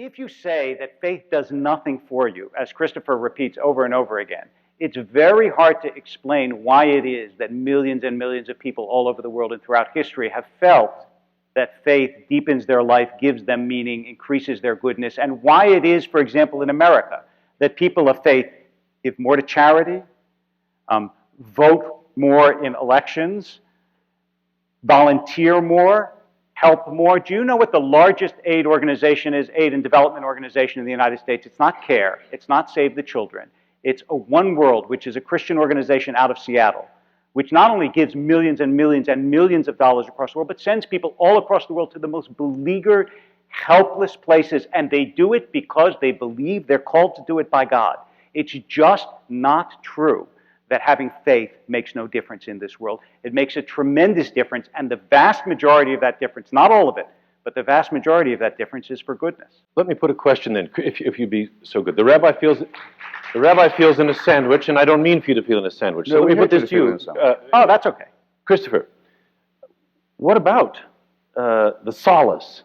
If you say that faith does nothing for you, as Christopher repeats over and over again, it's very hard to explain why it is that millions and millions of people all over the world and throughout history have felt that faith deepens their life, gives them meaning, increases their goodness, and why it is, for example, in America, that people of faith give more to charity, vote more in elections, volunteer more, help more. Do you know what the largest aid organization is, aid and development organization in the United States? It's not CARE. It's not Save the Children. It's a One World, which is a Christian organization out of Seattle, which not only gives millions and millions and millions of dollars across the world, but sends people all across the world to the most beleaguered, helpless places, and they do it because they believe they're called to do it by God. It's just not true that having faith makes no difference in this world. It makes a tremendous difference, and the vast majority of that difference, not all of it, but the vast majority of that difference is for goodness. Let me put a question then, if you'd be so good. The rabbi feels in a sandwich, and I don't mean for you to feel in a sandwich. No, so let me put this to you. Oh, that's okay. Christopher, what about the solace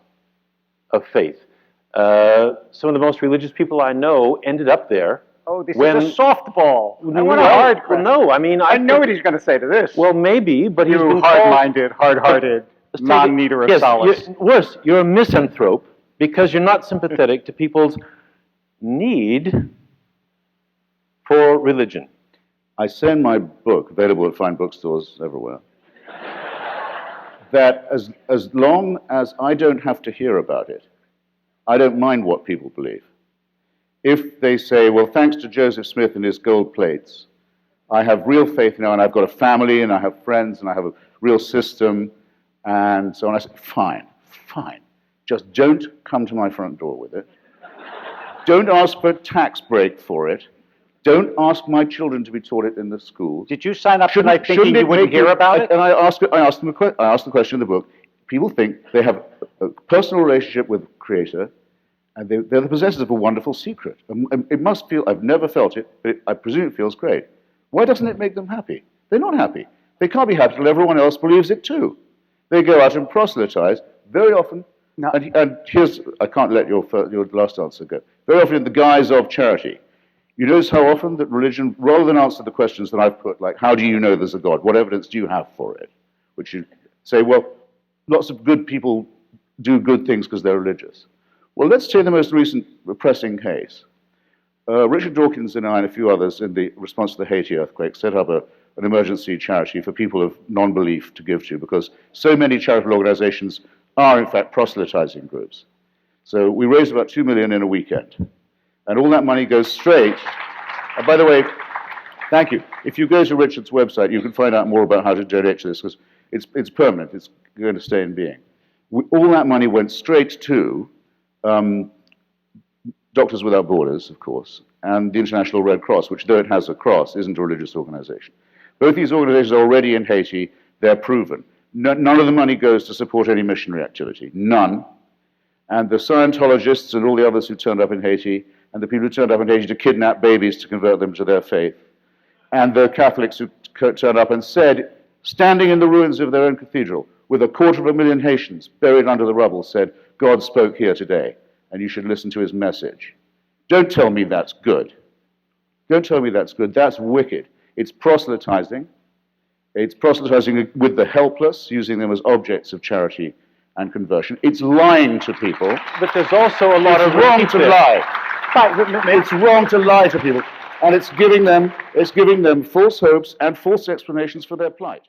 of faith? Some of the most religious people I know ended up there. Oh, this is a softball. I want a hard question. No, I mean... I know what he's going to say to this. Well, maybe, but he's been hard-minded, hard-hearted, non-needer of solace. Worse, you're a misanthrope because you're not sympathetic to people's need for religion. I say in my book, available at fine bookstores everywhere, that as long as I don't have to hear about it, I don't mind what people believe. If they say, well, thanks to Joseph Smith and his gold plates, I have real faith now, and I've got a family, and I have friends, and I have a real system, and so on, I say, fine. Just don't come to my front door with it. Don't ask for a tax break for it. Don't ask my children to be taught it in the schools. Did you sign up tonight thinking you wouldn't hear about it? And I asked the question in the book. People think they have a personal relationship with the Creator, and they're the possessors of a wonderful secret. It must feel, I've never felt it, but I presume it feels great. Why doesn't it make them happy? They're not happy. They can't be happy until everyone else believes it too. They go out and proselytize very often, and here's, I can't let your last answer go, very often in the guise of charity. You notice how often that religion, rather than answer the questions that I've put, like, how do you know there's a God? What evidence do you have for it? Which you say, well, lots of good people do good things because they're religious. Well, let's take the most recent pressing case. Richard Dawkins and I and a few others, in the response to the Haiti earthquake, set up an emergency charity for people of non-belief to give to, because so many charitable organizations are, in fact, proselytizing groups. So we raised about $2 million in a weekend. And all that money goes straight. And by the way, thank you. If you go to Richard's website, you can find out more about how to donate to this, because it's permanent. It's going to stay in being. All that money went straight to Doctors Without Borders, of course, and the International Red Cross, which, though it has a cross, isn't a religious organization. Both these organizations are already in Haiti. They're proven. None of the money goes to support any missionary activity. None. And the Scientologists and all the others who turned up in Haiti, and the people who turned up in Haiti to kidnap babies to convert them to their faith, and the Catholics who turned up and said, standing in the ruins of their own cathedral, with 250,000 Haitians buried under the rubble, said, God spoke here today, and you should listen to his message. Don't tell me that's good. Don't tell me that's good. That's wicked. It's proselytizing. It's proselytizing with the helpless, using them as objects of charity and conversion. It's lying to people. But there's also a lot of wrong to lie. It's wrong to lie to people, and it's giving them false hopes and false explanations for their plight.